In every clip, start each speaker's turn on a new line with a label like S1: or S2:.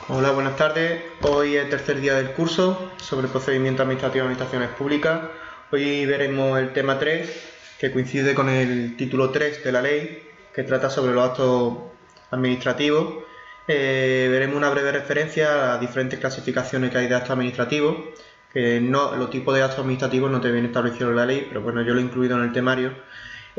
S1: Hola, buenas tardes. Hoy es el tercer día del curso sobre procedimiento administrativo de administraciones públicas. Hoy veremos el tema 3, que coincide con el título 3 de la ley, que trata sobre los actos administrativos. Veremos una breve referencia a las diferentes clasificaciones que hay de actos administrativos, que los tipos de actos administrativos no te vienen establecidos en la ley, pero bueno, yo lo he incluido en el temario.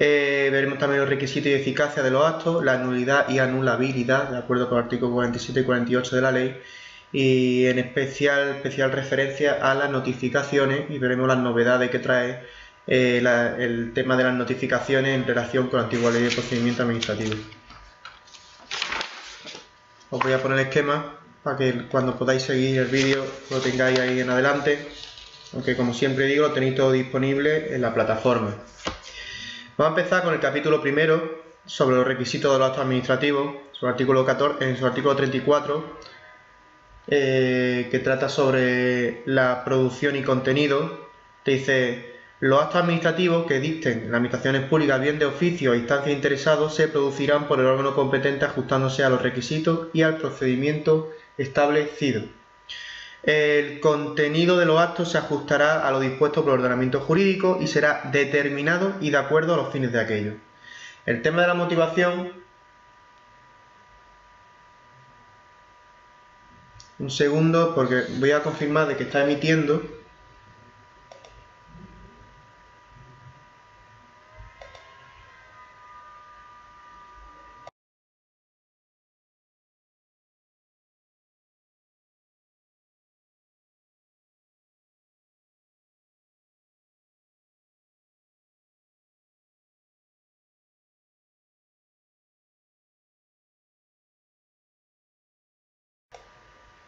S1: Veremos también los requisitos y eficacia de los actos, la nulidad y anulabilidad, de acuerdo con el artículo 47 y 48 de la ley, y en especial referencia a las notificaciones, y veremos las novedades que trae el tema de las notificaciones en relación con la antigua ley de procedimiento administrativo. Os voy a poner el esquema para que cuando podáis seguir el vídeo lo tengáis ahí en adelante, aunque como siempre digo lo tenéis todo disponible en la plataforma. Vamos a empezar con el capítulo primero sobre los requisitos de los actos administrativos, en su artículo 34, que trata sobre la producción y contenido. Te dice: los actos administrativos que dicten en las administraciones públicas, bien de oficio o instancias interesados, se producirán por el órgano competente ajustándose a los requisitos y al procedimiento establecido. El contenido de los actos se ajustará a lo dispuesto por el ordenamiento jurídico y será determinado y de acuerdo a los fines de aquello. El tema de la motivación, un segundo, porque voy a confirmar de que está emitiendo.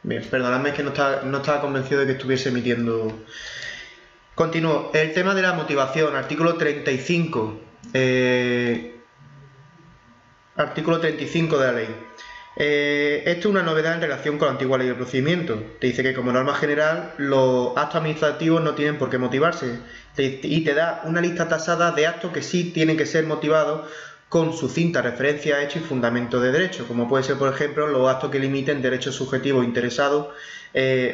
S1: Bien, perdonadme, que no estaba convencido de que estuviese emitiendo. Continúo. El tema de la motivación, artículo 35. Artículo 35 de la ley. Esto es una novedad en relación con la antigua ley de procedimiento. Te dice que como norma general los actos administrativos no tienen por qué motivarse y te da una lista tasada de actos que sí tienen que ser motivados con sucinta referencia a hechos y fundamento de derecho, como puede ser, por ejemplo, los actos que limiten derechos subjetivos interesados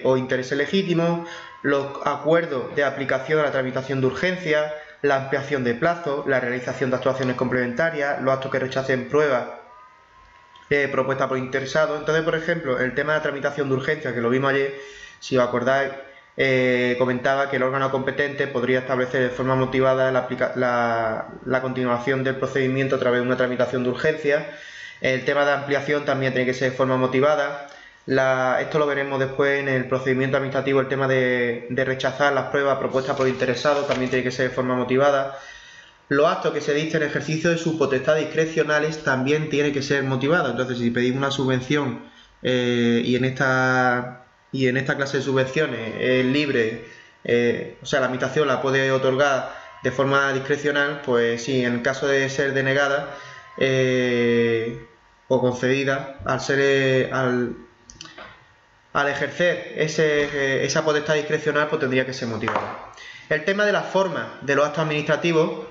S1: o intereses legítimos, los acuerdos de aplicación a la tramitación de urgencia, la ampliación de plazo, la realización de actuaciones complementarias, los actos que rechacen pruebas propuestas por interesados. Entonces, por ejemplo, el tema de la tramitación de urgencia, que lo vimos ayer, si os acordáis, comentaba que el órgano competente podría establecer de forma motivada la continuación del procedimiento a través de una tramitación de urgencia. El tema de ampliación también tiene que ser de forma motivada. Esto lo veremos después en el procedimiento administrativo. El tema de rechazar las pruebas propuestas por interesados también tiene que ser de forma motivada. Los actos que se dicten en ejercicio de sus potestades discrecionales también tienen que ser motivados. Entonces, si pedís una subvención y en esta clase de subvenciones es libre, o sea, la administración la puede otorgar de forma discrecional, pues sí, en el caso de ser denegada o concedida, al ejercer esa potestad discrecional, pues tendría que ser motivada. El tema de la forma de los actos administrativos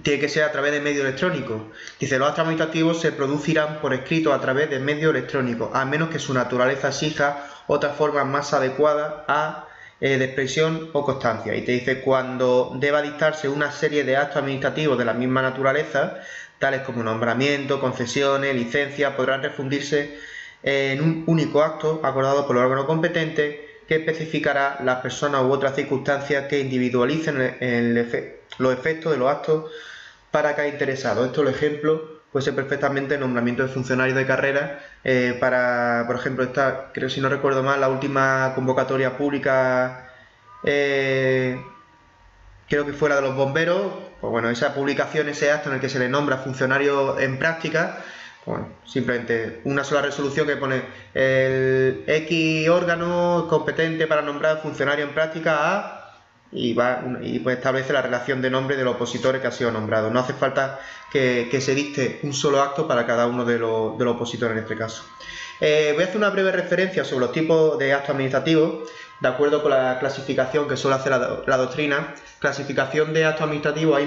S1: tiene que ser a través de medio electrónico. Dice: los actos administrativos se producirán por escrito a través de medio electrónico, a menos que su naturaleza exija otra forma más adecuada de expresión o constancia. Y te dice cuando deba dictarse una serie de actos administrativos de la misma naturaleza, tales como nombramiento, concesiones, licencias, podrán refundirse en un único acto acordado por el órgano competente, que especificará las personas u otras circunstancias que individualicen los efectos de los actos para cada interesado. Esto, el ejemplo, puede ser perfectamente el nombramiento de funcionarios de carrera por ejemplo, creo, si no recuerdo mal, la última convocatoria pública, creo que fue la de los bomberos. Pues bueno, esa publicación, ese acto en el que se le nombra funcionario en práctica, bueno, simplemente una sola resolución que pone: el X órgano competente para nombrar funcionario en práctica a, y pues establece la relación de nombre de los opositores que ha sido nombrado. No hace falta que se dicte un solo acto para cada uno de los opositores en este caso. Voy a hacer una breve referencia sobre los tipos de actos administrativos, de acuerdo con la clasificación que suele hacer la doctrina. Clasificación de actos administrativos: hay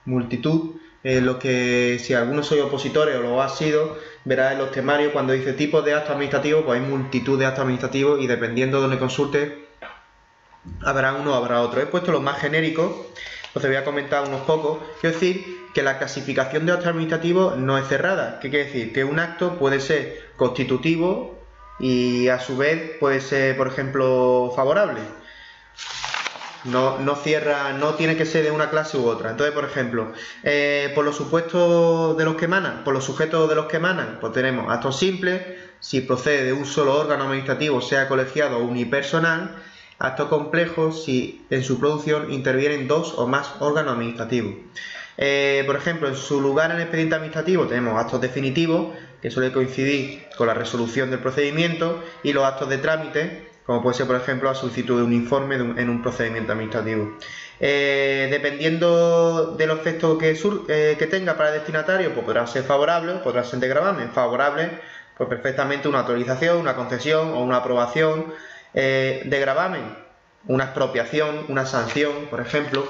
S1: multitud lo que, si algunos sois opositores o lo ha sido, verá en los temarios cuando dice tipos de actos administrativos, pues hay multitud de actos administrativos y dependiendo de donde consulte, habrá uno o habrá otro. He puesto los más genéricos, entonces voy a comentar unos pocos. Quiero decir que la clasificación de actos administrativos no es cerrada. ¿Qué quiere decir? Que un acto puede ser constitutivo y a su vez puede ser, por ejemplo, favorable. No cierra, no tiene que ser de una clase u otra. Entonces, por ejemplo, por los supuestos de los que emanan, por los sujetos de los que emanan, pues tenemos actos simples, si procede de un solo órgano administrativo, sea colegiado o unipersonal, actos complejos, si en su producción intervienen dos o más órganos administrativos. Por ejemplo, en su lugar en el expediente administrativo tenemos actos definitivos, que suele coincidir con la resolución del procedimiento, y los actos de trámite, como puede ser, por ejemplo, la solicitud de un informe en un procedimiento administrativo. Dependiendo de los efectos que tenga para el destinatario, pues podrá ser favorable o podrá ser de gravamen. Favorable, pues perfectamente una autorización, una concesión o una aprobación. De gravamen, una expropiación, una sanción, por ejemplo.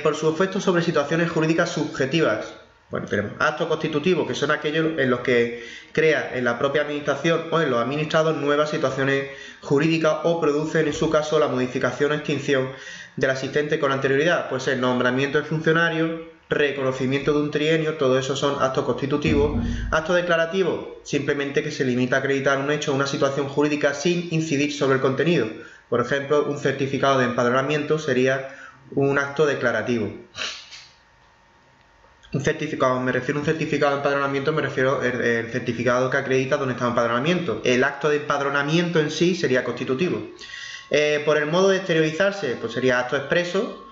S1: Por su efecto sobre situaciones jurídicas subjetivas. Bueno, tenemos actos constitutivos, que son aquellos en los que crea en la propia administración o en los administrados nuevas situaciones jurídicas o producen en su caso la modificación o extinción del asistente con anterioridad. Puede ser nombramiento de funcionario, reconocimiento de un trienio, todo eso son actos constitutivos. Actos declarativos, simplemente que se limita a acreditar un hecho o una situación jurídica sin incidir sobre el contenido. Por ejemplo, un certificado de empadronamiento sería un acto declarativo. Un certificado, me refiero a un certificado de empadronamiento, me refiero al certificado que acredita dónde está el empadronamiento. El acto de empadronamiento en sí sería constitutivo. Por el modo de exteriorizarse, pues sería acto expreso,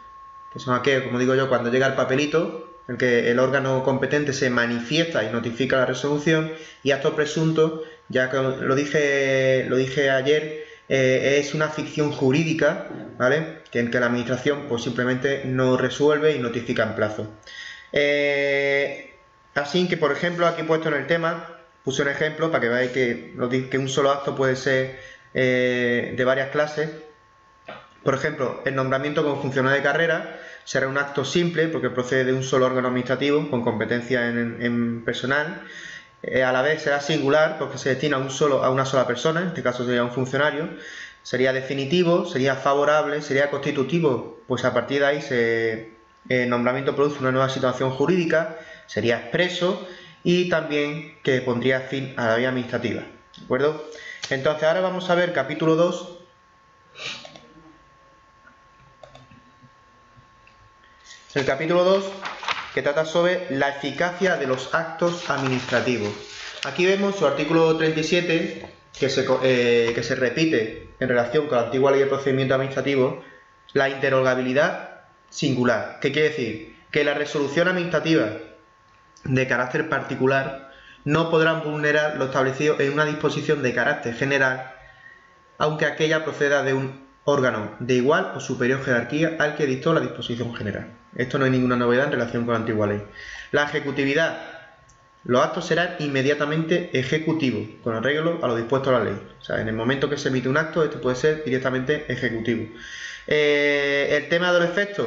S1: que son aquellos, como digo yo, cuando llega el papelito, en que el órgano competente se manifiesta y notifica la resolución, y acto presunto, ya que lo dije ayer, es una ficción jurídica, ¿vale? En que la administración pues simplemente no resuelve y notifica en plazo. Así que, por ejemplo, aquí puesto en el tema, puse un ejemplo para que veáis que un solo acto puede ser de varias clases. Por ejemplo, el nombramiento como funcionario de carrera será un acto simple porque procede de un solo órgano administrativo con competencia en personal. A la vez será singular porque se destina a una sola persona, en este caso sería un funcionario. Sería definitivo, sería favorable, sería constitutivo, pues a partir de ahí el nombramiento produce una nueva situación jurídica, sería expreso y también que pondría fin a la vía administrativa. ¿De acuerdo? Entonces ahora vamos a ver capítulo 2. El capítulo 2 que trata sobre la eficacia de los actos administrativos. Aquí vemos su artículo 37 que se repite en relación con la antigua ley de procedimiento administrativo, la interrogabilidad singular. ¿Qué quiere decir? Que la resolución administrativa de carácter particular no podrán vulnerar lo establecido en una disposición de carácter general, aunque aquella proceda de un órgano de igual o superior jerarquía al que dictó la disposición general. Esto no hay ninguna novedad en relación con la antigua ley. La ejecutividad. Los actos serán inmediatamente ejecutivos, con arreglo a lo dispuesto a la ley. O sea, en el momento que se emite un acto, este puede ser directamente ejecutivo. El tema de los efectos.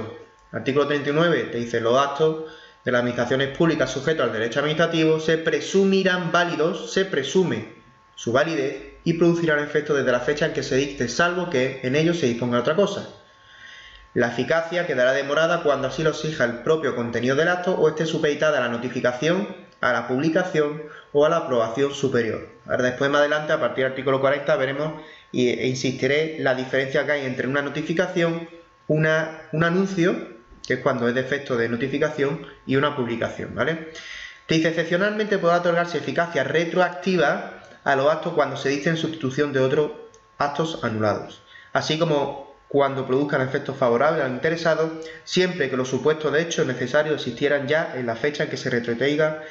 S1: Artículo 39 te dice: los actos de las administraciones públicas sujetos al derecho administrativo se presumirán válidos, se presume su validez y producirán efecto desde la fecha en que se dicte, salvo que en ellos se disponga otra cosa. La eficacia quedará demorada cuando así lo exija el propio contenido del acto o esté supeditada a la notificación, a la publicación o a la aprobación superior. Ahora después, más adelante, a partir del artículo 40, veremos e insistiré la diferencia que hay entre una notificación, un anuncio, que es cuando es de efecto de notificación, y una publicación, ¿vale? Te dice: excepcionalmente podrá otorgarse eficacia retroactiva a los actos cuando se dicte en sustitución de otros actos anulados, así como cuando produzcan efectos favorables al interesado, siempre que los supuestos de hechos necesarios existieran ya en la fecha en que se retrotraiga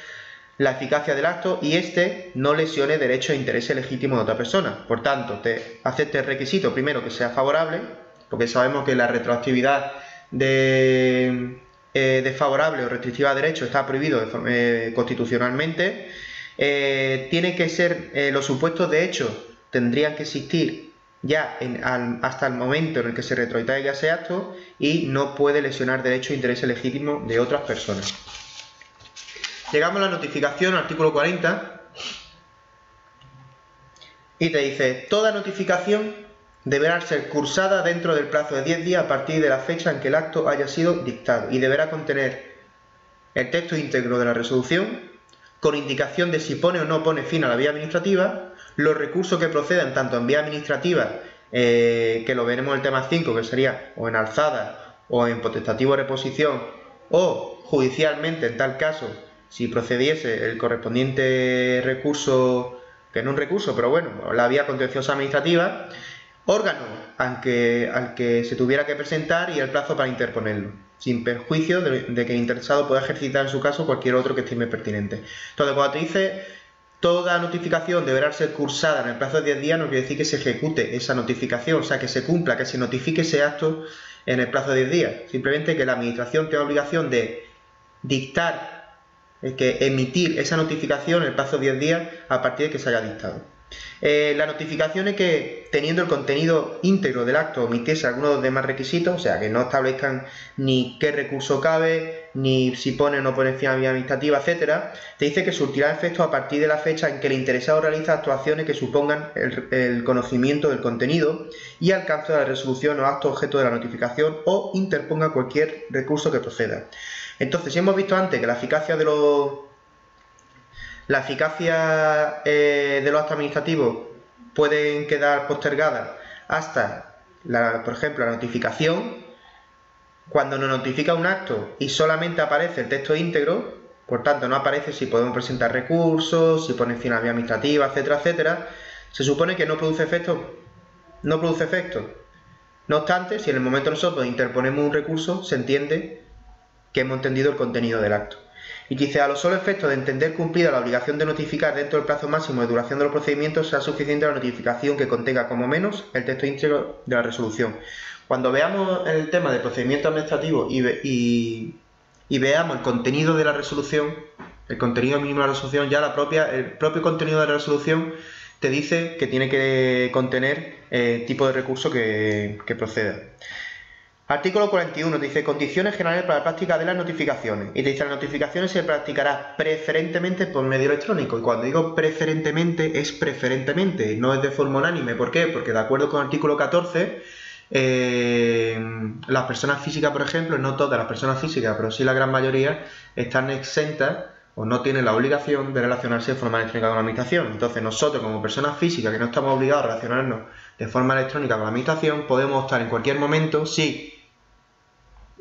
S1: la eficacia del acto y éste no lesione derechos e intereses legítimos de otra persona. Por tanto, te acepte el requisito primero que sea favorable, porque sabemos que la retroactividad de favorable o restrictiva de derecho está prohibido constitucionalmente. Tiene que ser los supuestos de hecho tendrían que existir ya hasta el momento en el que se retrotraiga ese acto y no puede lesionar derechos e intereses legítimos de otras personas. Llegamos a la notificación, artículo 40, y te dice: toda notificación deberá ser cursada dentro del plazo de 10 días a partir de la fecha en que el acto haya sido dictado y deberá contener el texto íntegro de la resolución, con indicación de si pone o no pone fin a la vía administrativa, los recursos que procedan tanto en vía administrativa, que lo veremos en el tema 5, que sería o en alzada o en potestativo de reposición, o judicialmente en tal caso, si procediese el correspondiente recurso, que no es un recurso, pero bueno, la vía contenciosa administrativa, órgano al que se tuviera que presentar y el plazo para interponerlo, sin perjuicio de que el interesado pueda ejercitar en su caso cualquier otro que estime pertinente. Entonces, cuando te dice toda notificación deberá ser cursada en el plazo de 10 días, no quiere decir que se ejecute esa notificación, o sea, que se cumpla, que se notifique ese acto en el plazo de 10 días. Simplemente que la Administración tenga obligación de dictar, que emitir esa notificación en el plazo de 10 días a partir de que se haya dictado. La notificación es que, teniendo el contenido íntegro del acto, omitiese algunos de los demás requisitos, o sea, que no establezcan ni qué recurso cabe, ni si pone o no pone fin a la vía administrativa, etcétera, te dice que surtirá efecto a partir de la fecha en que el interesado realiza actuaciones que supongan el conocimiento del contenido y alcance de la resolución o acto objeto de la notificación o interponga cualquier recurso que proceda. Entonces, si hemos visto antes que la eficacia de los actos administrativos pueden quedar postergadas hasta, por ejemplo, la notificación. Cuando nos notifica un acto y solamente aparece el texto íntegro, por tanto no aparece si podemos presentar recursos, si pone fin a la vía administrativa, etcétera, etcétera, se supone que no produce efecto. No produce efecto. No obstante, si en el momento nosotros interponemos un recurso, se entiende que hemos entendido el contenido del acto. Y dice: a los solos efectos de entender cumplida la obligación de notificar dentro del plazo máximo de duración de los procedimientos, será suficiente la notificación que contenga como menos el texto íntegro de la resolución. Cuando veamos el tema de procedimiento administrativo y veamos el contenido de la resolución, el contenido mínimo de la resolución, ya el propio contenido de la resolución te dice que tiene que contener el tipo de recurso que proceda. Artículo 41, te dice condiciones generales para la práctica de las notificaciones. Y te dice: las notificaciones se practicará preferentemente por medio electrónico. Y cuando digo preferentemente, es preferentemente, no es de forma unánime. ¿Por qué? Porque de acuerdo con el artículo 14, las personas físicas, por ejemplo, no todas las personas físicas, pero sí la gran mayoría, están exentas o no tienen la obligación de relacionarse de forma electrónica con la administración. Entonces, nosotros como personas físicas que no estamos obligados a relacionarnos de forma electrónica con la administración, podemos optar en cualquier momento, sí,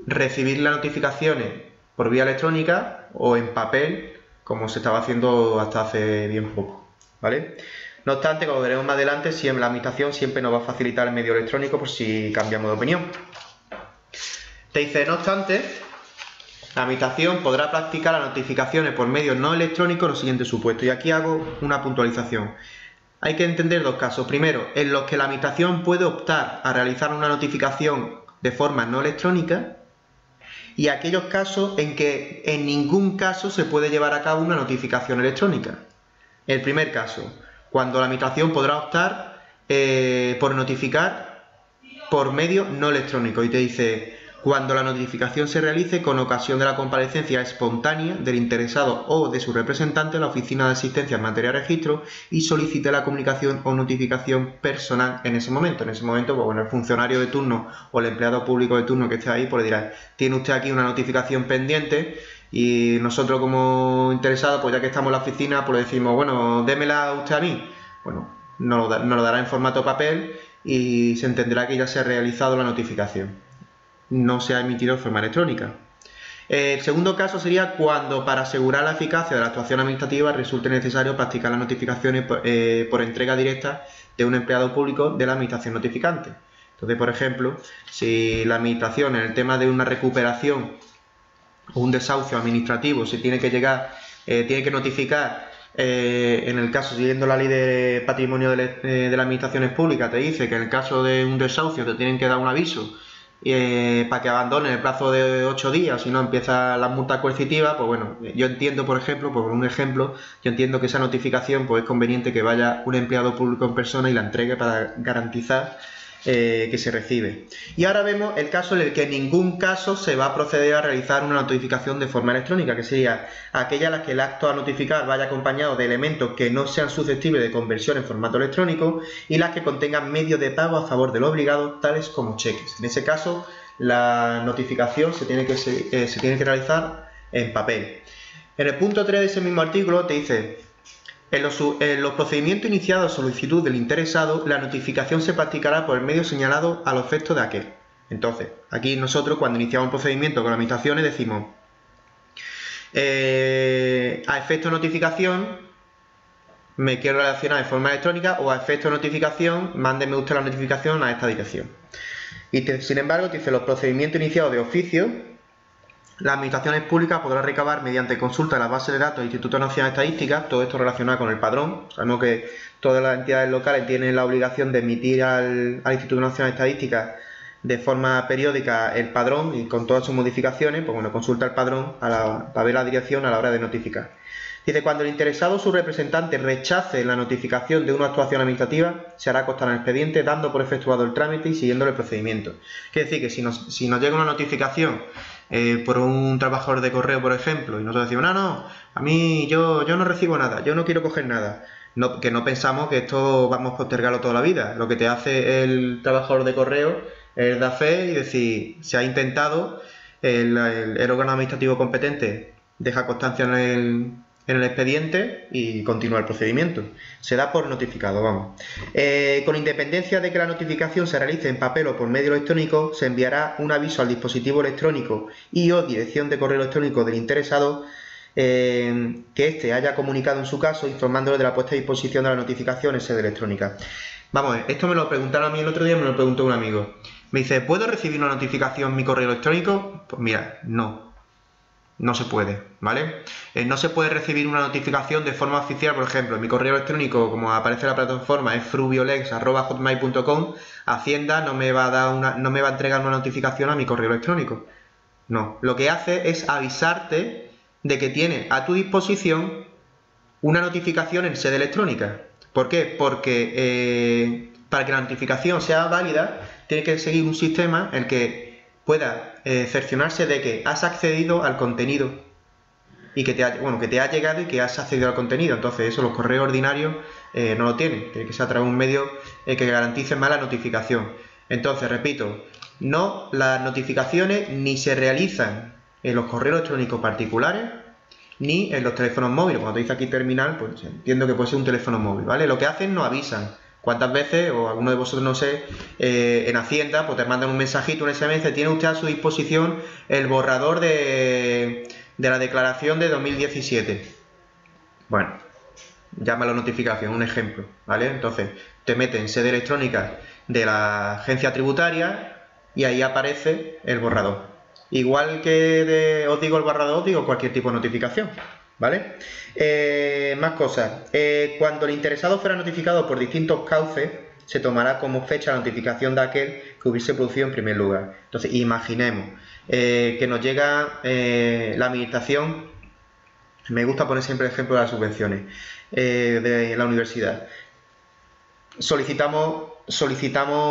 S1: recibir las notificaciones por vía electrónica o en papel, como se estaba haciendo hasta hace bien poco, ¿vale? No obstante, como veremos más adelante, siempre la administración siempre nos va a facilitar el medio electrónico por si cambiamos de opinión. Te dice: no obstante, la administración podrá practicar las notificaciones por medio no electrónico en los siguientes supuestos. Y aquí hago una puntualización. Hay que entender dos casos. Primero, en los que la administración puede optar a realizar una notificación de forma no electrónica, y aquellos casos en que en ningún caso se puede llevar a cabo una notificación electrónica. El primer caso, cuando la administración podrá optar por notificar por medio no electrónico, y te dice: cuando la notificación se realice con ocasión de la comparecencia espontánea del interesado o de su representante en la oficina de asistencia en materia de registro y solicite la comunicación o notificación personal en ese momento. En ese momento, pues bueno, el funcionario de turno o el empleado público de turno que esté ahí, pues le dirá: tiene usted aquí una notificación pendiente, y nosotros como interesados, pues ya que estamos en la oficina, pues le decimos: bueno, démela usted a mí. Bueno, nos lo dará en formato papel y se entenderá que ya se ha realizado la notificación, no se ha emitido de forma electrónica. El segundo caso sería cuando, para asegurar la eficacia de la actuación administrativa, resulte necesario practicar las notificaciones por entrega directa de un empleado público de la administración notificante. Entonces, por ejemplo, si la administración en el tema de una recuperación o un desahucio administrativo se tiene que tiene que notificar, en el caso, siguiendo la ley de patrimonio de las administraciones públicas, te dice que en el caso de un desahucio te tienen que dar un aviso para que abandonen el plazo de 8 días, si no empieza la multa coercitiva, pues bueno, yo entiendo, por ejemplo, por un ejemplo, yo entiendo que esa notificación pues es conveniente que vaya un empleado público en persona y la entregue para garantizar que se recibe. Y ahora vemos el caso en el que en ningún caso se va a proceder a realizar una notificación de forma electrónica, que sería aquella en la que el acto a notificar vaya acompañado de elementos que no sean susceptibles de conversión en formato electrónico y las que contengan medios de pago a favor del obligado, tales como cheques. En ese caso, la notificación se tiene que realizar en papel. En el punto 3 de ese mismo artículo te dice: en los procedimientos iniciados a solicitud del interesado, la notificación se practicará por el medio señalado a los efectos de aquel. Entonces, aquí nosotros cuando iniciamos un procedimiento con las administraciones decimos a efecto de notificación me quiero relacionar de forma electrónica, o a efecto de notificación mándeme usted la notificación a esta dirección. Y sin embargo te dice: los procedimientos iniciados de oficio, las administraciones públicas podrán recabar mediante consulta de las bases de datos del Instituto Nacional de Estadística, todo esto relacionado con el padrón. Sabemos que todas las entidades locales tienen la obligación de emitir al Instituto Nacional de Estadística de forma periódica el padrón y con todas sus modificaciones, pues bueno, consulta el padrón para ver la dirección a la hora de notificar. Dice: cuando el interesado o su representante rechace la notificación de una actuación administrativa, se hará constar en el expediente dando por efectuado el trámite y siguiendo el procedimiento. Quiere decir que si nos llega una notificación por un trabajador de correo, por ejemplo, y nosotros decimos: no, a mí yo no recibo nada, yo no quiero coger nada. Que no pensamos que esto vamos a postergarlo toda la vida. Lo que te hace el trabajador de correo es dar fe y decir: se ha intentado, el órgano administrativo competente deja constancia en el expediente y continúa el procedimiento. Se da por notificado, vamos. Con independencia de que la notificación se realice en papel o por medio electrónico, se enviará un aviso al dispositivo electrónico y o dirección de correo electrónico del interesado que éste haya comunicado en su caso, informándole de la puesta a disposición de la notificación en sede electrónica. Vamos, esto me lo preguntaron a mí el otro día, me lo preguntó un amigo. Me dice: ¿puedo recibir una notificación en mi correo electrónico? Pues mira, no se puede, ¿vale? No se puede recibir una notificación de forma oficial. Por ejemplo, en mi correo electrónico, como aparece en la plataforma, es frubiolex@hotmail.com. Hacienda no me va a entregar una notificación a mi correo electrónico. No, lo que hace es avisarte de que tiene a tu disposición una notificación en sede electrónica. ¿Por qué? Porque para que la notificación sea válida, tiene que seguir un sistema en el que pueda cerciorarse de que has accedido al contenido y que te ha llegado y que has accedido al contenido. Entonces eso los correos ordinarios no lo tienen, tiene que ser a través de un medio que garantice más la notificación. Entonces, repito, no, las notificaciones ni se realizan en los correos electrónicos particulares ni en los teléfonos móviles. Cuando te dice aquí terminal, pues entiendo que puede ser un teléfono móvil, ¿vale? Lo que hacen, nos avisan. ¿Cuántas veces, o alguno de vosotros, no sé, en Hacienda, pues te mandan un mensajito, un SMS: tiene usted a su disposición el borrador de la declaración de 2017? Bueno, llámalo notificación, un ejemplo, ¿vale? Entonces, te metes en sede electrónica de la agencia tributaria y ahí aparece el borrador. Igual que os digo el borrador, os digo cualquier tipo de notificación, ¿vale? Más cosas. Cuando el interesado fuera notificado por distintos cauces, se tomará como fecha la notificación de aquel que hubiese producido en primer lugar. Entonces, imaginemos que nos llega la administración. Me gusta poner siempre el ejemplo de las subvenciones de la universidad. Solicitamos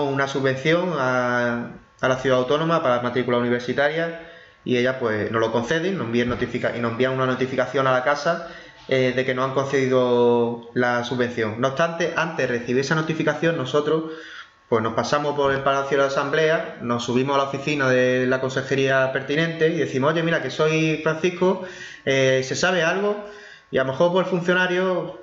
S1: una subvención a la ciudad autónoma para la matrícula universitaria y ella pues nos lo concede, nos envían una notificación a la casa de que nos han concedido la subvención. No obstante, antes de recibir esa notificación, nosotros pues nos pasamos por el Palacio de la Asamblea, nos subimos a la oficina de la consejería pertinente y decimos: oye, mira, que soy Francisco, ¿se sabe algo? Y a lo mejor por el funcionario,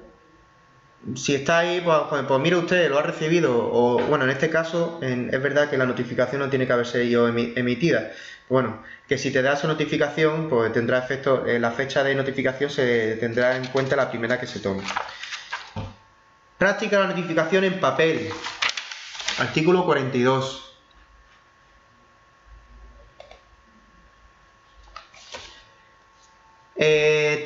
S1: si está ahí, pues mire usted, lo ha recibido. O bueno, en este caso es verdad que la notificación no tiene que haber sido emitida. Bueno, que si te da esa notificación, pues tendrá efecto, la fecha de notificación se tendrá en cuenta la primera que se tome. Práctica de la notificación en papel. Artículo 42.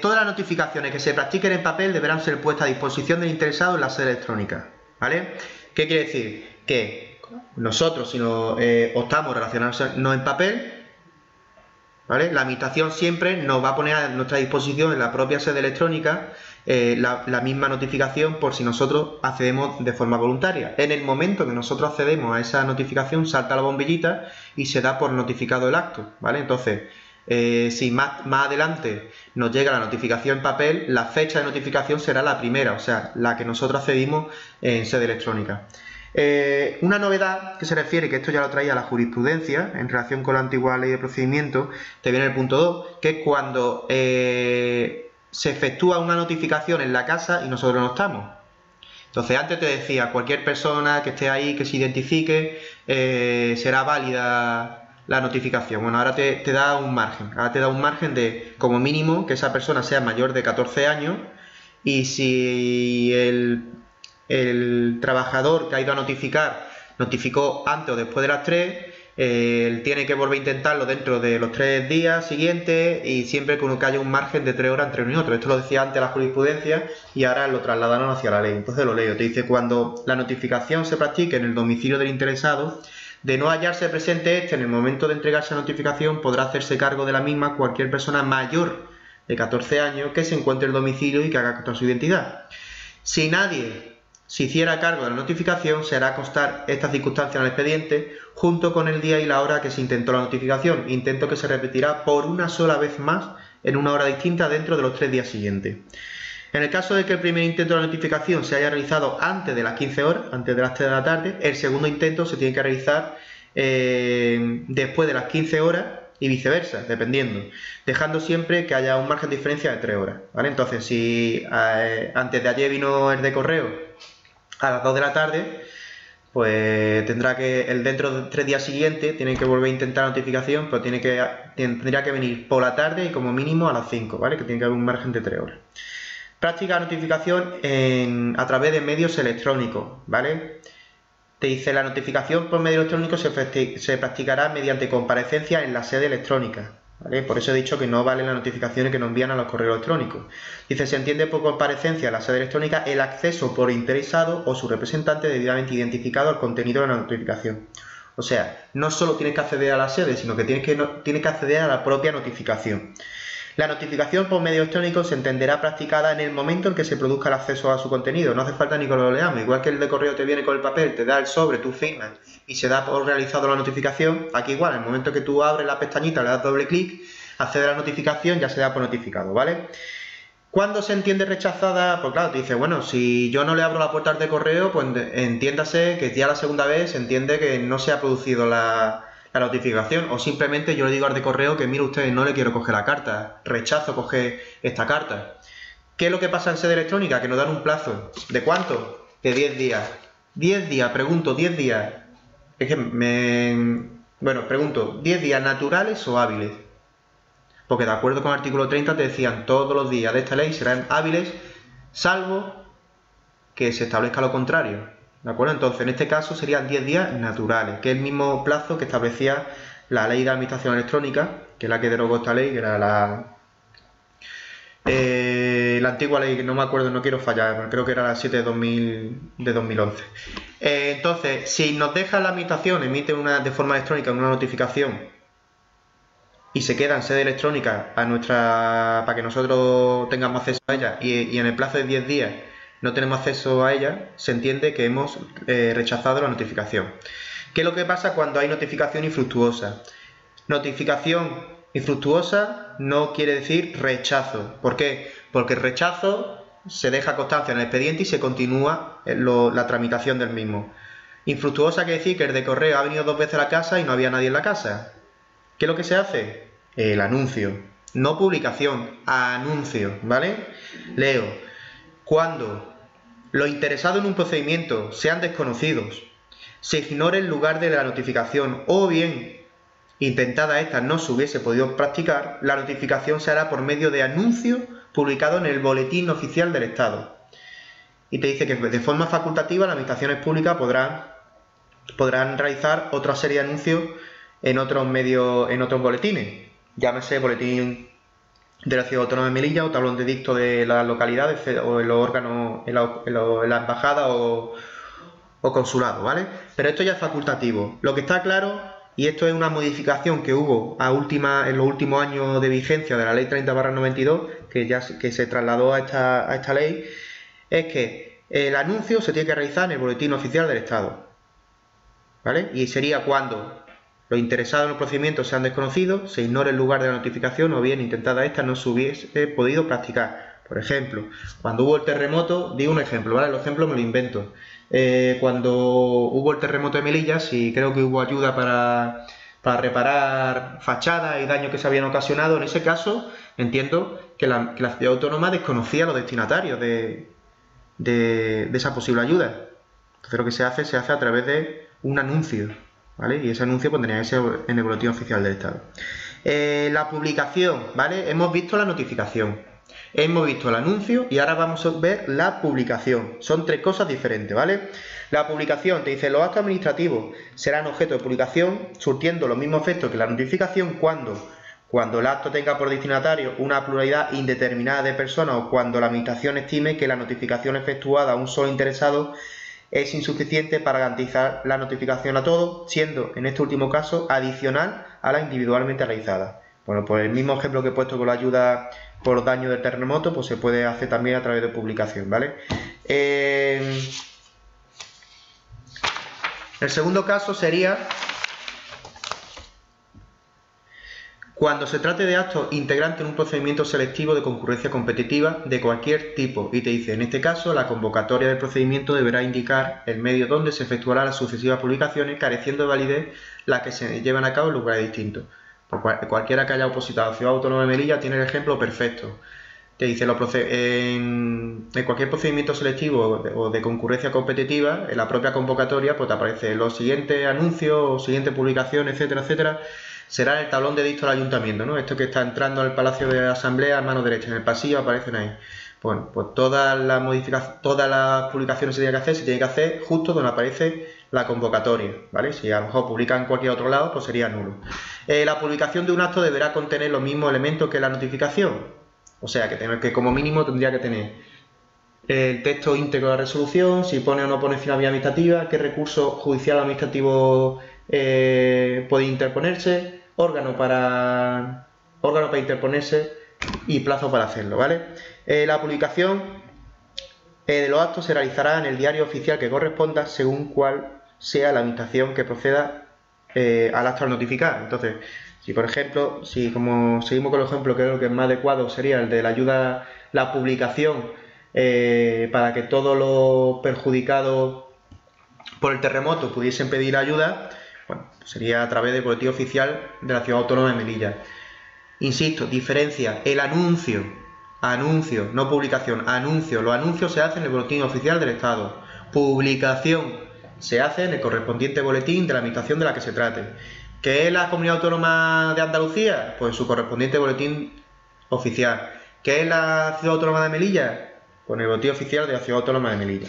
S1: Todas las notificaciones que se practiquen en papel deberán ser puestas a disposición del interesado en la sede electrónica, ¿vale? ¿Qué quiere decir? Que nosotros, si optamos a relacionarnos en papel, ¿vale? La administración siempre nos va a poner a nuestra disposición en la propia sede electrónica la misma notificación por si nosotros accedemos de forma voluntaria. En el momento que nosotros accedemos a esa notificación, salta la bombillita y se da por notificado el acto, ¿vale? Entonces, si más adelante nos llega la notificación en papel, la fecha de notificación será la primera, o sea, la que nosotros accedimos en sede electrónica. Una novedad que se refiere, que esto ya lo traía la jurisprudencia en relación con la antigua ley de procedimiento, te viene el punto 2, que es cuando se efectúa una notificación en la casa y nosotros no estamos. Entonces antes te decía, cualquier persona que esté ahí, que se identifique, será válida la notificación. Bueno, ahora te da un margen. Ahora te da un margen de, como mínimo, que esa persona sea mayor de 14 años y si el trabajador que ha ido a notificar notificó antes o después de las 3, él tiene que volver a intentarlo dentro de los 3 días siguientes y siempre que haya un margen de 3 horas entre uno y otro. Esto lo decía antes la jurisprudencia y ahora lo trasladaron hacia la ley. Entonces lo leo. Te dice, cuando la notificación se practique en el domicilio del interesado, de no hallarse presente este en el momento de entregarse la notificación, podrá hacerse cargo de la misma cualquier persona mayor de 14 años que se encuentre en el domicilio y que haga constar su identidad. Si nadie se hiciera cargo de la notificación, se hará constar esta circunstancia en el expediente junto con el día y la hora que se intentó la notificación, intento que se repetirá por una sola vez más en una hora distinta dentro de los 3 días siguientes. En el caso de que el primer intento de la notificación se haya realizado antes de las 15 horas, antes de las 3 de la tarde, el segundo intento se tiene que realizar después de las 15 horas y viceversa, dependiendo, dejando siempre que haya un margen de diferencia de 3 horas, ¿vale? Entonces, si antes de ayer vino el de correo a las 2 de la tarde, pues tendrá que, dentro de 3 días siguientes, tiene que volver a intentar la notificación, pero tendría que venir por la tarde y como mínimo a las 5, ¿vale? Que tiene que haber un margen de 3 horas. Práctica de notificación a través de medios electrónicos, ¿vale? Te dice, la notificación por medio electrónico se practicará mediante comparecencia en la sede electrónica, ¿vale? Por eso he dicho que no valen las notificaciones que nos envían a los correos electrónicos. Dice, se entiende por comparecencia en la sede electrónica el acceso por interesado o su representante debidamente identificado al contenido de la notificación. O sea, no solo tienes que acceder a la sede, sino que tienes que acceder a la propia notificación. La notificación por medio electrónico se entenderá practicada en el momento en que se produzca el acceso a su contenido. No hace falta ni que lo leamos. Igual que el de correo te viene con el papel, te da el sobre, tú firmas y se da por realizado la notificación. Aquí igual, en el momento que tú abres la pestañita, le das doble clic, accede a la notificación, ya se da por notificado, ¿vale? ¿Cuándo se entiende rechazada? Pues claro, te dice, bueno, si yo no le abro la puerta de correo, pues entiéndase que ya la segunda vez se entiende que no se ha producido la notificación, o simplemente yo le digo al de correo que mire usted, no le quiero coger la carta, rechazo coger esta carta. ¿Qué es lo que pasa en sede electrónica? Que nos dan un plazo. ¿De cuánto? De 10 días. 10 días, pregunto, 10 días. Es que bueno, pregunto, ¿10 días naturales o hábiles? Porque de acuerdo con el artículo 30 te decían todos los días de esta ley serán hábiles, salvo que se establezca lo contrario. ¿De acuerdo? Entonces, en este caso serían 10 días naturales, que es el mismo plazo que establecía la ley de administración electrónica, que es la que derogó esta ley, que era la antigua ley, que no me acuerdo, no quiero fallar, creo que era la 7 de 2011. Entonces, si nos deja la administración, emite de forma electrónica una notificación y se queda en sede electrónica para que nosotros tengamos acceso a ella y en el plazo de 10 días no tenemos acceso a ella, se entiende que hemos rechazado la notificación. ¿Qué es lo que pasa cuando hay notificación infructuosa? Notificación infructuosa no quiere decir rechazo. ¿Por qué? Porque el rechazo se deja constancia en el expediente y se continúa la tramitación del mismo. Infructuosa quiere decir que el de correo ha venido 2 veces a la casa y no había nadie en la casa. ¿Qué es lo que se hace? El anuncio. No publicación, anuncio, ¿vale? Leo. Cuando los interesados en un procedimiento sean desconocidos, se ignore el lugar de la notificación o bien, intentada esta no se hubiese podido practicar, la notificación se hará por medio de anuncio publicado en el Boletín Oficial del Estado. Y te dice que de forma facultativa las administraciones públicas podrán realizar otra serie de anuncios en otros medios, en otros boletines. Llámese boletín de la Ciudad Autónoma de Melilla o tablón de dicto de las localidades o en los órganos, en la embajada o o consulado, ¿vale? Pero esto ya es facultativo. Lo que está claro, y esto es una modificación que hubo en los últimos años de vigencia de la Ley 30/92, que se trasladó a esta ley, es que el anuncio se tiene que realizar en el Boletín Oficial del Estado, ¿vale? Y sería cuando los interesados en el procedimiento sean desconocidos, se ignore el lugar de la notificación o bien intentada esta no se hubiese podido practicar. Por ejemplo, cuando hubo el terremoto, digo un ejemplo, ¿vale? El ejemplo me lo invento. Cuando hubo el terremoto de Melilla, sí creo que hubo ayuda para reparar fachadas y daños que se habían ocasionado. En ese caso, entiendo que la ciudad autónoma desconocía a los destinatarios de esa posible ayuda. Entonces lo que se hace a través de un anuncio, ¿vale? Y ese anuncio pues, tendría que ser en el Boletín Oficial del Estado. La publicación, ¿vale? Hemos visto la notificación, hemos visto el anuncio y ahora vamos a ver la publicación. Son tres cosas diferentes, ¿vale? La publicación te dice: los actos administrativos serán objeto de publicación surtiendo los mismos efectos que la notificación cuando el acto tenga por destinatario una pluralidad indeterminada de personas o cuando la administración estime que la notificación efectuada a un solo interesado es insuficiente para garantizar la notificación a todos, siendo en este último caso adicional a la individualmente realizada. Bueno, pues el mismo ejemplo que he puesto con la ayuda por los daños del terremoto, pues se puede hacer también a través de publicación, ¿vale? El segundo caso sería cuando se trate de actos integrantes en un procedimiento selectivo de concurrencia competitiva de cualquier tipo, y te dice: en este caso, la convocatoria del procedimiento deberá indicar el medio donde se efectuarán las sucesivas publicaciones, careciendo de validez las que se llevan a cabo en lugares distintos. Pues cualquiera que haya opositado a la Ciudad Autónoma de Melilla tiene el ejemplo perfecto. Te dice: en cualquier procedimiento selectivo o de concurrencia competitiva, en la propia convocatoria, pues te aparece los siguientes anuncios o siguientes publicaciones, etcétera, etcétera. Será el tablón de dicto del ayuntamiento, ¿no? Esto que está entrando al Palacio de Asamblea a mano derecha, en el pasillo aparecen ahí. Bueno, pues todas las publicaciones se tienen que hacer justo donde aparece la convocatoria, ¿vale? Si a lo mejor publican en cualquier otro lado, pues sería nulo. La publicación de un acto deberá contener los mismos elementos que la notificación. O sea, que como mínimo tendría que tener el texto íntegro de la resolución, si pone o no pone final vía administrativa, qué recurso judicial o administrativo puede interponerse, órgano para interponerse y plazo para hacerlo, ¿vale? La publicación de los actos se realizará en el diario oficial que corresponda según cuál sea la administración que proceda al acto al notificar. Entonces, si por ejemplo, como seguimos con el ejemplo, creo que es más adecuado sería el de la ayuda, la publicación para que todos los perjudicados por el terremoto pudiesen pedir ayuda, bueno, sería a través del boletín oficial de la Ciudad Autónoma de Melilla. Insisto, diferencia el anuncio, no publicación, anuncio. Los anuncios se hacen en el boletín oficial del Estado. Publicación se hace en el correspondiente boletín de la administración de la que se trate. ¿Qué es la Comunidad Autónoma de Andalucía? Pues su correspondiente boletín oficial. ¿Qué es la Ciudad Autónoma de Melilla? Pues el boletín oficial de la Ciudad Autónoma de Melilla.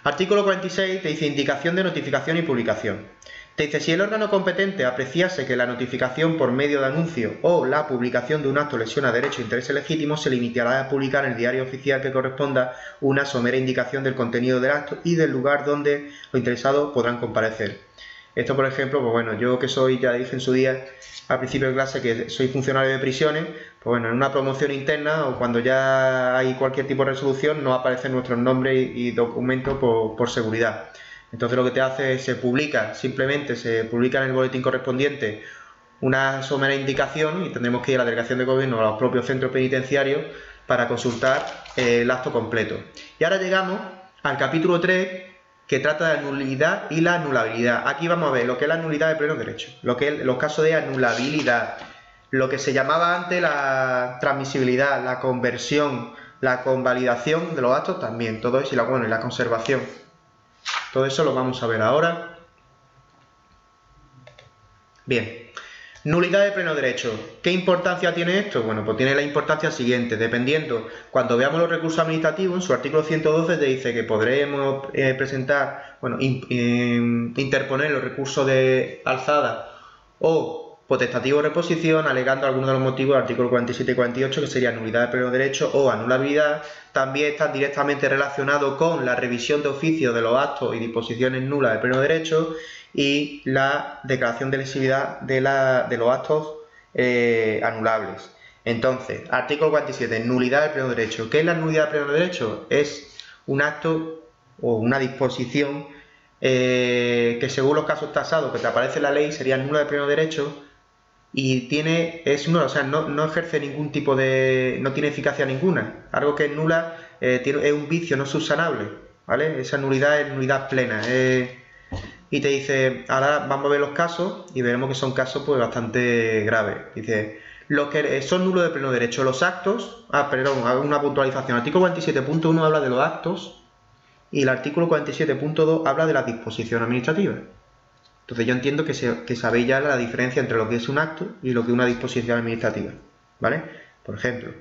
S1: Artículo 46 te dice: indicación de notificación y publicación. Te dice: si el órgano competente apreciase que la notificación por medio de anuncio o la publicación de un acto lesiona derechos e intereses legítimos, se limitará a publicar en el diario oficial que corresponda una somera indicación del contenido del acto y del lugar donde los interesados podrán comparecer. Esto, por ejemplo, pues bueno, yo que soy, ya dije en su día, al principio de clase, que soy funcionario de prisiones, pues bueno, en una promoción interna o cuando ya hay cualquier tipo de resolución, no aparecen nuestros nombres y documentos por seguridad. Entonces lo que te hace es, simplemente se publica en el boletín correspondiente una somera indicación y tendremos que ir a la delegación de gobierno o a los propios centros penitenciarios para consultar el acto completo. Y ahora llegamos al capítulo 3, que trata de la nulidad y la anulabilidad. Aquí vamos a ver lo que es la nulidad de pleno derecho, lo que es los casos de anulabilidad, lo que se llamaba antes la transmisibilidad, la conversión, la convalidación de los actos también, todo eso, y la conservación. Todo eso lo vamos a ver ahora. Bien, nulidad de pleno derecho. ¿Qué importancia tiene esto? Bueno, pues tiene la importancia siguiente. Dependiendo, cuando veamos los recursos administrativos, en su artículo 112 te dice que podremos presentar, interponer los recursos de alzada o potestativo o reposición, alegando algunos de los motivos del artículo 47 y 48, que sería nulidad del pleno derecho o anulabilidad. También están directamente relacionados con la revisión de oficio de los actos y disposiciones nulas del pleno derecho y la declaración de lesividad de los actos anulables. Entonces, artículo 47, nulidad del pleno derecho. ¿Qué es la nulidad del pleno derecho? Es un acto o una disposición que según los casos tasados que te aparece en la ley sería nula del pleno derecho y es nula, o sea, no ejerce ningún tipo de... no tiene eficacia ninguna. Algo que es nula es un vicio no subsanable, ¿vale? Esa nulidad es nulidad plena. Y te dice, ahora vamos a ver los casos y veremos que son casos pues bastante graves. Dice, los que son nulos de pleno derecho, los actos... perdón, hago una puntualización. El artículo 47.1 habla de los actos y el artículo 47.2 habla de las disposiciones administrativas. Entonces yo entiendo que sabéis ya la diferencia entre lo que es un acto y lo que es una disposición administrativa, ¿vale? Por ejemplo,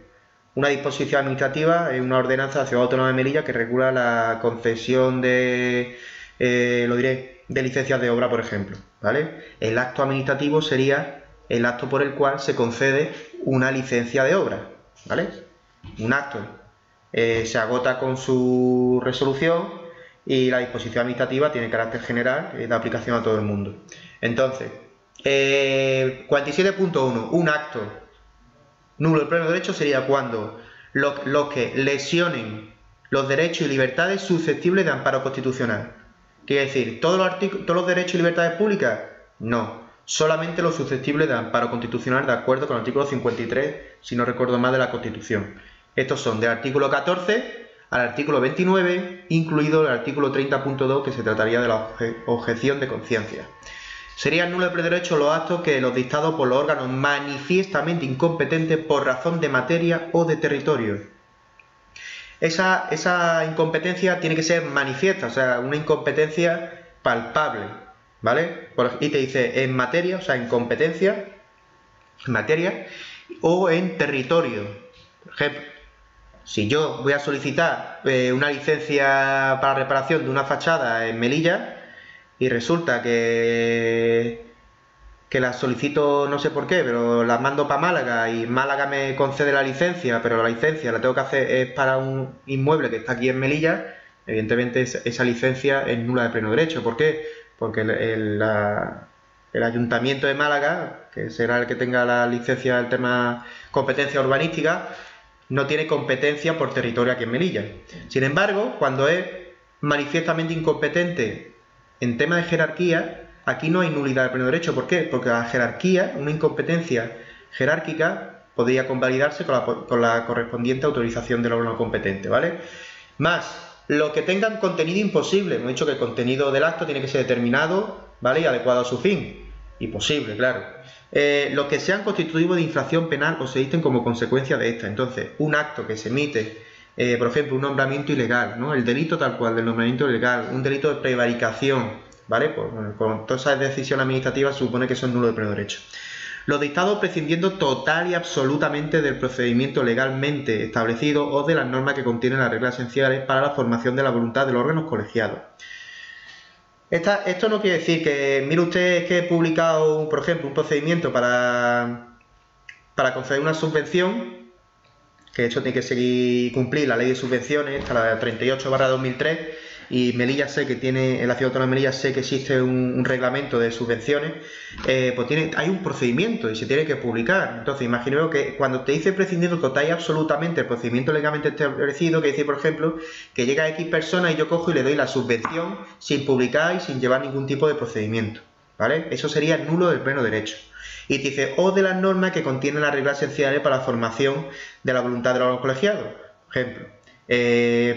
S1: una disposición administrativa es una ordenanza de la Ciudad Autónoma de Melilla que regula la concesión de, de licencias de obra, por ejemplo, ¿vale? El acto administrativo sería el acto por el cual se concede una licencia de obra, ¿vale? Un acto se agota con su resolución y la disposición administrativa tiene carácter general de aplicación a todo el mundo. Entonces, 47.1, un acto nulo del pleno derecho sería cuando los que lesionen los derechos y libertades susceptibles de amparo constitucional. Quiere decir, ¿todos los derechos y libertades públicas? No, solamente los susceptibles de amparo constitucional de acuerdo con el artículo 53, si no recuerdo mal, de la Constitución. Estos son del artículo 14 al artículo 29, incluido el artículo 30.2, que se trataría de la objeción de conciencia. Serían nulos de pleno derecho los actos que los dictados por los órganos manifiestamente incompetentes por razón de materia o de territorio. Esa incompetencia tiene que ser manifiesta, o sea, una incompetencia palpable, ¿vale? Y te dice en materia, o sea, en competencia, en materia, o en territorio. Por ejemplo, si yo voy a solicitar una licencia para reparación de una fachada en Melilla y resulta que la solicito no sé por qué, pero la mando para Málaga y Málaga me concede la licencia, pero la licencia la tengo que hacer es para un inmueble que está aquí en Melilla, evidentemente esa licencia es nula de pleno derecho. ¿Por qué? Porque el Ayuntamiento de Málaga, que será el que tenga la licencia del tema competencia urbanística, no tiene competencia por territorio aquí en Melilla. Sin embargo, cuando es manifiestamente incompetente en tema de jerarquía, aquí no hay nulidad de pleno derecho. ¿Por qué? Porque la jerarquía, una incompetencia jerárquica, podría convalidarse con la correspondiente autorización del órgano competente, ¿vale? Más, los que tengan contenido imposible. Hemos dicho que el contenido del acto tiene que ser determinado, ¿vale? Y adecuado a su fin. Y posible, claro. Los que sean constitutivos de infracción penal o se dicten como consecuencia de esta. Entonces, un acto que se emite, por ejemplo, un nombramiento ilegal, ¿no? El delito tal cual del nombramiento ilegal, un delito de prevaricación, ¿vale? Pues, bueno, con todas esas decisiones administrativas se supone que son nulos de pleno derecho. Los dictados prescindiendo total y absolutamente del procedimiento legalmente establecido o de las normas que contienen las reglas esenciales para la formación de la voluntad de los órganos colegiados. Esto no quiere decir que, mire usted, que he publicado, por ejemplo, un procedimiento para conceder una subvención, que esto tiene que seguir cumplir la ley de subvenciones, está la 38/2003, y Melilla sé que tiene, en la Ciudad Autónoma de Melilla sé que existe un reglamento de subvenciones, pues hay un procedimiento y se tiene que publicar. Entonces, imagino que cuando te dice prescindiendo total y absolutamente el procedimiento legalmente establecido, que dice, por ejemplo, que llega a X personas y yo cojo y le doy la subvención sin publicar y sin llevar ningún tipo de procedimiento, ¿vale? Eso sería nulo del pleno derecho. Y te dice, o de las normas que contienen las reglas esenciales para la formación de la voluntad de los órganos colegiados. Por ejemplo,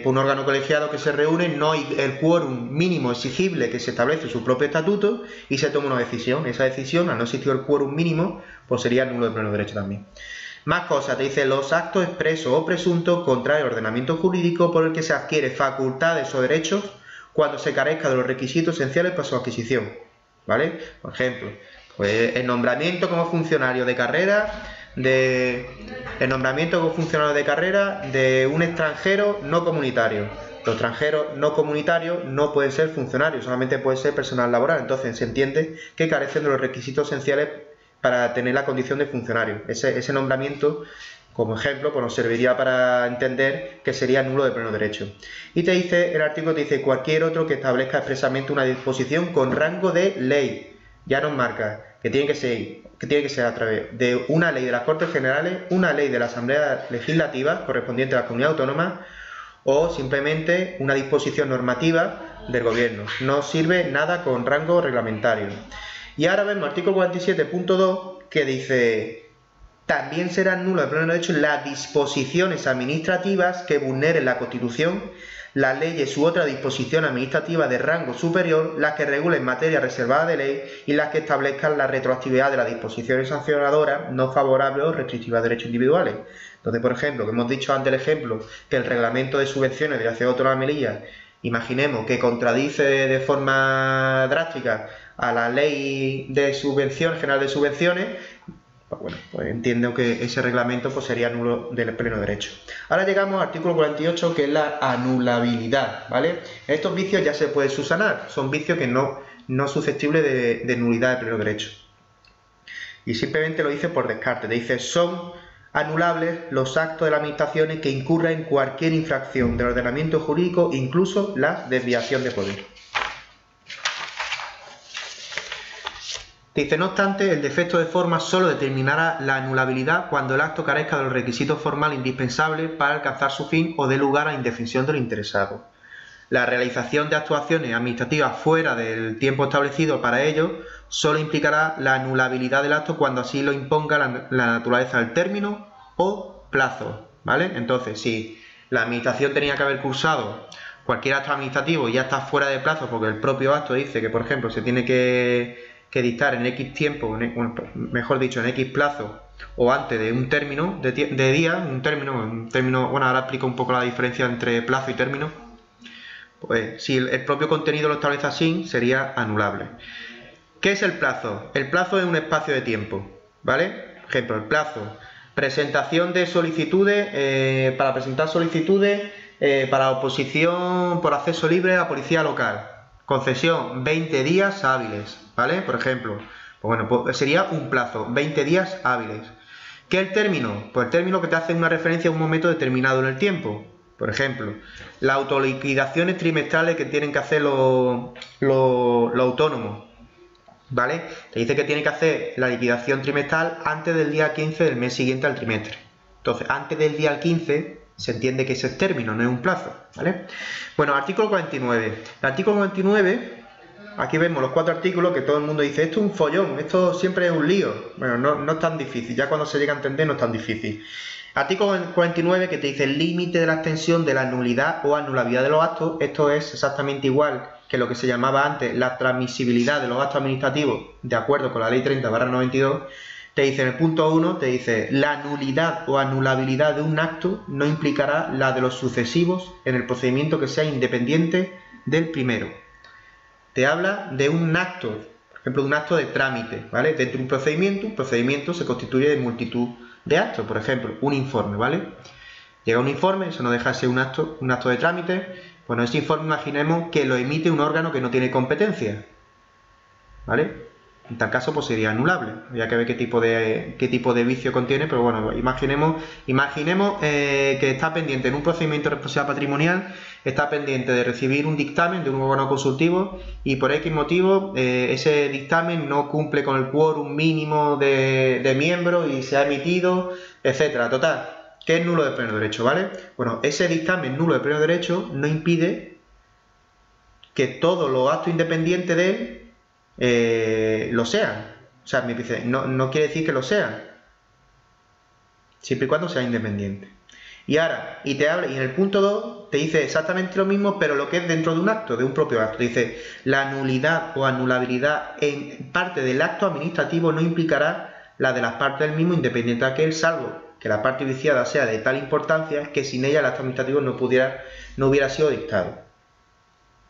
S1: por un órgano colegiado que se reúne, no hay el quórum mínimo exigible que se establece en su propio estatuto y se toma una decisión. Esa decisión, al no existir el quórum mínimo, pues sería nulo de pleno derecho también. Más cosas, te dice los actos expresos o presuntos contra el ordenamiento jurídico por el que se adquiere facultades o derechos cuando se carezca de los requisitos esenciales para su adquisición, ¿vale? Por ejemplo, pues el nombramiento como funcionario de carrera de un extranjero no comunitario. Los extranjeros no comunitarios no pueden ser funcionarios, solamente pueden ser personal laboral. Entonces se entiende que carecen de los requisitos esenciales para tener la condición de funcionario. Ese nombramiento, como ejemplo, pues nos serviría para entender que sería nulo de pleno derecho. Y te dice, el artículo te dice cualquier otro que establezca expresamente una disposición con rango de ley. Ya nos marca que tiene que ser a través de una ley de las Cortes Generales, una ley de la Asamblea Legislativa correspondiente a la comunidad autónoma o simplemente una disposición normativa del Gobierno. No sirve nada con rango reglamentario. Y ahora vemos el artículo 47.2 que dice: también serán nulas de pleno derecho las disposiciones administrativas que vulneren la Constitución, las leyes u otra disposición administrativa de rango superior, las que regulen materia reservada de ley y las que establezcan la retroactividad de las disposiciones sancionadoras no favorables o restrictivas de derechos individuales. Entonces, por ejemplo, que hemos dicho antes el ejemplo, que el reglamento de subvenciones de la Ciudad Autónoma de Melilla, imaginemos que contradice de forma drástica a la Ley de Subvención General de Subvenciones, bueno, pues entiendo que ese reglamento pues sería nulo del pleno derecho. Ahora llegamos al artículo 48, que es la anulabilidad, ¿vale? Estos vicios ya se pueden subsanar, son vicios que no son susceptibles de nulidad de pleno derecho. Y simplemente lo dice por descarte, te dice: son anulables los actos de las administraciones que incurran en cualquier infracción del ordenamiento jurídico, incluso la desviación de poder. Dice: no obstante, el defecto de forma solo determinará la anulabilidad cuando el acto carezca de los requisitos formales indispensables para alcanzar su fin o dé lugar a indefensión de lo interesado. La realización de actuaciones administrativas fuera del tiempo establecido para ello solo implicará la anulabilidad del acto cuando así lo imponga la naturaleza del término o plazo, ¿vale? Entonces, si la administración tenía que haber cursado cualquier acto administrativo y ya está fuera de plazo porque el propio acto dice que, por ejemplo, se tiene que dictar en X tiempo, mejor dicho, en X plazo o antes de un término de día, un término, bueno, ahora explico un poco la diferencia entre plazo y término. Pues si el propio contenido lo establece así, sería anulable. ¿Qué es el plazo? El plazo es un espacio de tiempo, ¿vale? Por ejemplo, el plazo: presentación de solicitudes, para presentar solicitudes para oposición por acceso libre a policía local. Concesión: 20 días hábiles, ¿vale? Por ejemplo, pues bueno, pues sería un plazo, 20 días hábiles. ¿Qué es el término? Pues el término que te hace una referencia a un momento determinado en el tiempo. Por ejemplo, las autoliquidaciones trimestrales que tienen que hacer los autónomos, ¿vale? Te dice que tiene que hacer la liquidación trimestral antes del día 15 del mes siguiente al trimestre. Entonces, antes del día 15 se entiende que ese es término, no es un plazo, ¿vale? Bueno, artículo 49. El artículo 49, aquí vemos los 4 artículos que todo el mundo dice: esto es un follón, esto siempre es un lío. Bueno, no es tan difícil, ya cuando se llega a entender no es tan difícil. Artículo 49, que te dice el límite de la extensión de la nulidad o anulabilidad de los actos. Esto es exactamente igual que lo que se llamaba antes la transmisibilidad de los actos administrativos de acuerdo con la ley 30/92. Te dice en el punto 1, te dice: la nulidad o anulabilidad de un acto no implicará la de los sucesivos en el procedimiento que sea independiente del primero. Te habla de un acto, por ejemplo, un acto de trámite, ¿vale? Dentro de un procedimiento se constituye de multitud de actos. Por ejemplo, un informe, ¿vale? Llega un informe, eso no deja de ser un acto de trámite. Bueno, ese informe imaginemos que lo emite un órgano que no tiene competencia, ¿vale? En tal caso, pues sería anulable. Habría que ver qué tipo de vicio contiene, pero bueno, imaginemos que está pendiente en un procedimiento de responsabilidad patrimonial, está pendiente de recibir un dictamen de un órgano consultivo y por X motivo ese dictamen no cumple con el quórum mínimo de miembros y se ha emitido, etcétera. Total, que es nulo de pleno derecho, ¿vale? Bueno, ese dictamen nulo de pleno derecho no impide que todos los actos independientes de él lo sean. O sea, me dice, no quiere decir que lo sean, siempre y cuando sea independiente. Y ahora, te habla, y en el punto 2 te dice exactamente lo mismo, pero lo que es dentro de un acto, de un propio acto. Dice: la nulidad o anulabilidad en parte del acto administrativo no implicará la de las partes del mismo, independiente de aquel, salvo que la parte viciada sea de tal importancia que sin ella el acto administrativo no hubiera sido dictado.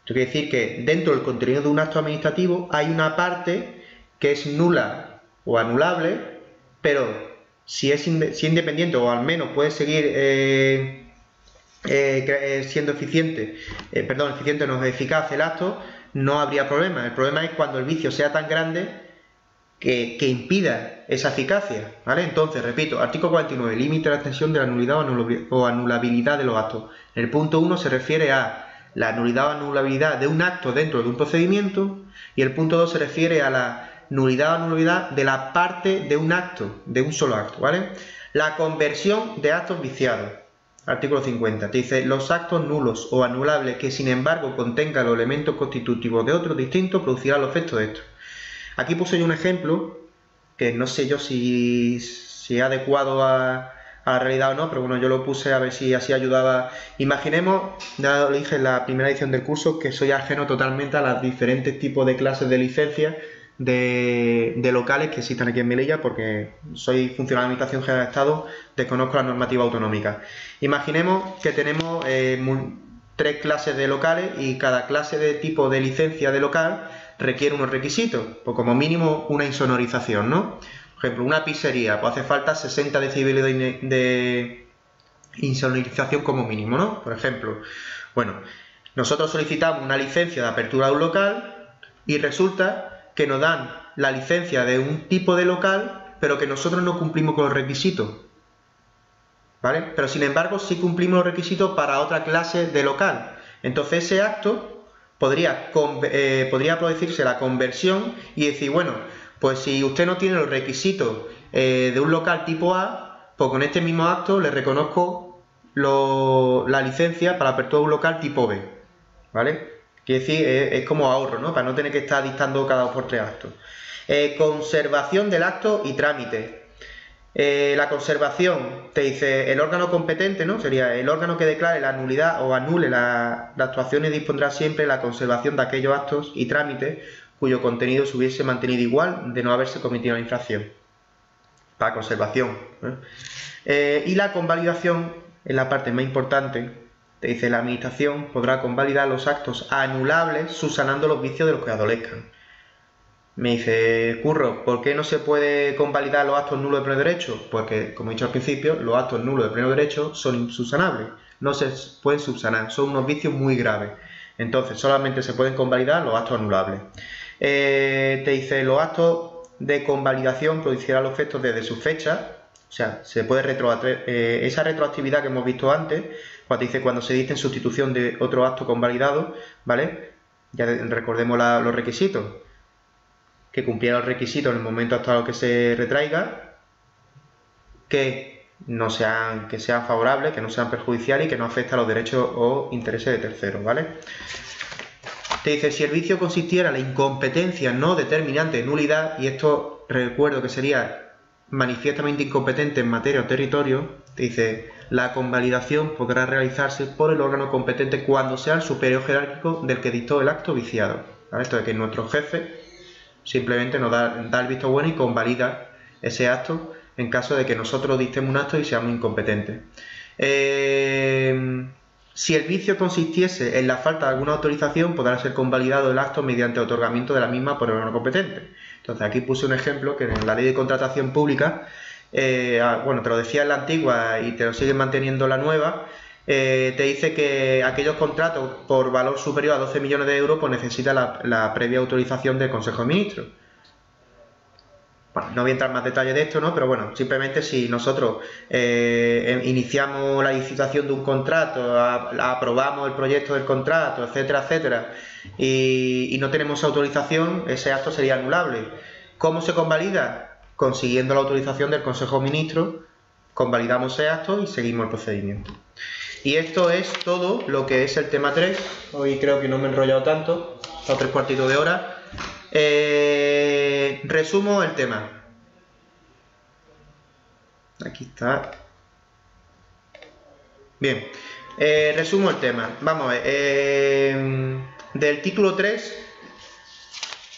S1: Esto quiere decir que dentro del contenido de un acto administrativo hay una parte que es nula o anulable, pero si es independiente o al menos puede seguir siendo eficiente, no es eficaz el acto, no habría problema. El problema es cuando el vicio sea tan grande que impida esa eficacia, ¿vale? Entonces, repito, artículo 49, límite de la extensión de la nulidad o anulabilidad de los actos. En el punto 1 se refiere a la nulidad o anulabilidad de un acto dentro de un procedimiento, y el punto 2 se refiere a la nulidad o anulabilidad de la parte de un acto, de un solo acto, ¿vale? La conversión de actos viciados. Artículo 50. Te dice, los actos nulos o anulables que sin embargo contengan los elementos constitutivos de otros distintos producirán los efectos de estos. Aquí puse yo un ejemplo, que no sé yo si es adecuado a la realidad o no, pero bueno, yo lo puse a ver si así ayudaba. Imaginemos, ya lo dije en la primera edición del curso, que soy ajeno totalmente a los diferentes tipos de clases de licencia de locales que existan aquí en Melilla, porque soy funcionario de Administración General de Estado, desconozco la normativa autonómica. Imaginemos que tenemos 3 clases de locales y cada clase de tipo de licencia de local requiere unos requisitos, pues como mínimo una insonorización, ¿no? Por ejemplo, una pizzería, pues hace falta 60 decibelios de insonorización como mínimo, ¿no? Por ejemplo, bueno, nosotros solicitamos una licencia de apertura de un local y resulta que nos dan la licencia de un tipo de local, pero que nosotros no cumplimos con los requisitos, ¿vale? Pero sin embargo sí cumplimos los requisitos para otra clase de local. Entonces ese acto podría producirse la conversión y decir, bueno, pues si usted no tiene los requisitos de un local tipo A, pues con este mismo acto le reconozco la licencia para la apertura de un local tipo B, ¿vale? Quiere decir, es como ahorro, ¿no? Para no tener que estar dictando cada 2 por 3 actos. Conservación del acto y trámite. La conservación, te dice, el órgano competente, ¿no? Sería el órgano que declare la nulidad o anule las actuaciones, dispondrá siempre la conservación de aquellos actos y trámites cuyo contenido se hubiese mantenido igual de no haberse cometido la infracción. Para conservación, ¿eh? Y la convalidación es la parte más importante. Te dice, la Administración podrá convalidar los actos anulables subsanando los vicios de los que adolezcan. Me dice, Curro, ¿por qué no se puede convalidar los actos nulos de pleno derecho? Porque, como he dicho al principio, los actos nulos de pleno derecho son insubsanables, no se pueden subsanar, son unos vicios muy graves. Entonces, solamente se pueden convalidar los actos anulables. Te dice, los actos de convalidación producirán los efectos desde su fecha, o sea, se puede esa retroactividad que hemos visto antes, cuando dice cuando se dicte en sustitución de otro acto convalidado, ¿vale? Ya recordemos los requisitos, que cumpliera los requisitos en el momento hasta lo que se retraiga, que sean favorables, que no sean perjudiciales y que no afecten a los derechos o intereses de terceros, ¿vale? Te dice, si el vicio consistiera en la incompetencia no determinante de nulidad, y esto recuerdo que sería manifiestamente incompetente en materia o territorio, te dice, la convalidación podrá realizarse por el órgano competente cuando sea el superior jerárquico del que dictó el acto viciado, ¿vale? Esto es que nuestro jefe simplemente nos da el visto bueno y convalida ese acto en caso de que nosotros dictemos un acto y seamos incompetentes. Si el vicio consistiese en la falta de alguna autorización, podrá ser convalidado el acto mediante otorgamiento de la misma por el órgano competente. Entonces aquí puse un ejemplo que en la Ley de Contratación Pública, bueno, te lo decía en la antigua y te lo siguen manteniendo en la nueva, te dice que aquellos contratos por valor superior a 12 millones de euros pues necesitan la previa autorización del Consejo de Ministros. Bueno, no voy a entrar en más detalles de esto, ¿no? Pero bueno, simplemente si nosotros iniciamos la licitación de un contrato, aprobamos el proyecto del contrato, etcétera, etcétera, y no tenemos autorización, ese acto sería anulable. ¿Cómo se convalida? Consiguiendo la autorización del Consejo de Ministros, convalidamos ese acto y seguimos el procedimiento. Y esto es todo lo que es el tema 3. Hoy creo que no me he enrollado tanto, hasta 3 cuartitos de hora. Resumo el tema. Aquí está. Bien. Resumo el tema. Vamos a ver. Del título 3,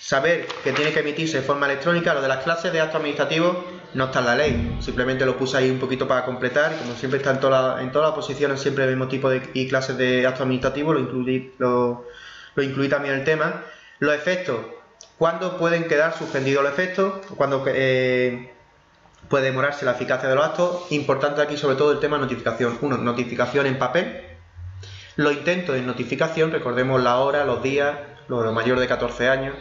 S1: saber que tiene que emitirse de forma electrónica. Lo de las clases de actos administrativos no está en la ley. Simplemente lo puse ahí un poquito para completar. Como siempre está en todas las posiciones, siempre el mismo tipo y clases de actos administrativos. Lo incluí también el tema. Los efectos. ¿Cuándo pueden quedar suspendidos los efectos? ¿Cuándo puede demorarse la eficacia de los actos? Importante aquí sobre todo el tema notificación. 1. Notificación en papel. Los intentos de notificación, recordemos la hora, los días, lo mayor de 14 años.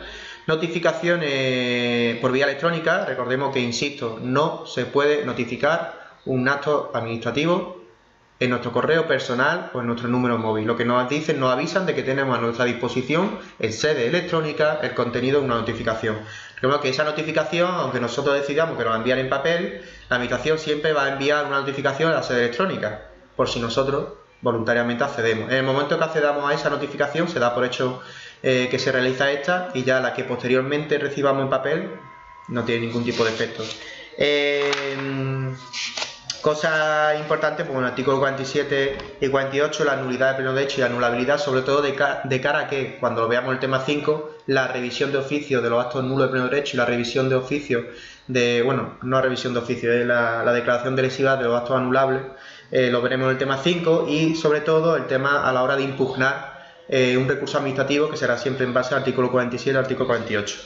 S1: Notificaciones por vía electrónica. Recordemos que, insisto, no se puede notificar un acto administrativo en nuestro correo personal o en nuestro número móvil. Lo que nos dicen, nos avisan de que tenemos a nuestra disposición en sede electrónica el contenido de una notificación. Recordemos que esa notificación, aunque nosotros decidamos que nos va a enviar en papel, la administración siempre va a enviar una notificación a la sede electrónica, por si nosotros voluntariamente accedemos. En el momento que accedamos a esa notificación, se da por hecho que se realiza esta, y ya la que posteriormente recibamos en papel no tiene ningún tipo de efecto. Cosas importantes, pues en el artículo 47 y 48, la nulidad de pleno derecho y la anulabilidad, sobre todo de cara a que, cuando lo veamos en el tema 5, la revisión de oficio de los actos nulos de pleno derecho y la revisión de oficio de, bueno, no revisión de oficio, es la declaración de lesividad de los actos anulables, lo veremos en el tema 5, y sobre todo el tema a la hora de impugnar un recurso administrativo, que será siempre en base al artículo 47 y al artículo 48.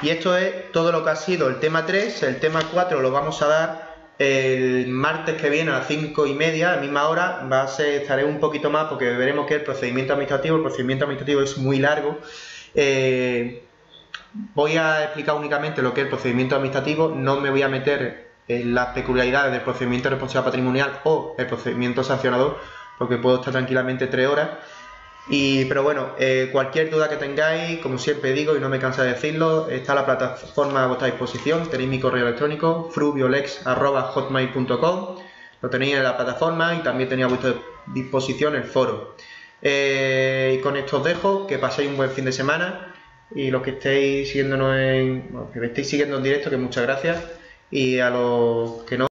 S1: Y esto es todo lo que ha sido el tema 3. El tema 4 lo vamos a dar el martes que viene a las 5:30, a la misma hora. Estaré un poquito más porque veremos que el procedimiento administrativo es muy largo. Voy a explicar únicamente lo que es el procedimiento administrativo, no me voy a meter en las peculiaridades del procedimiento de responsabilidad patrimonial o el procedimiento sancionador, porque puedo estar tranquilamente 3 horas. Pero bueno, cualquier duda que tengáis, como siempre digo y no me cansa de decirlo, está la plataforma a vuestra disposición. Tenéis mi correo electrónico frubiolex@hotmail.com, lo tenéis en la plataforma, y también tenéis a vuestra disposición el foro. Y con esto os dejo, que paséis un buen fin de semana, y los que estéis siguiéndonos que me estéis siguiendo en directo, que muchas gracias, y a los que no,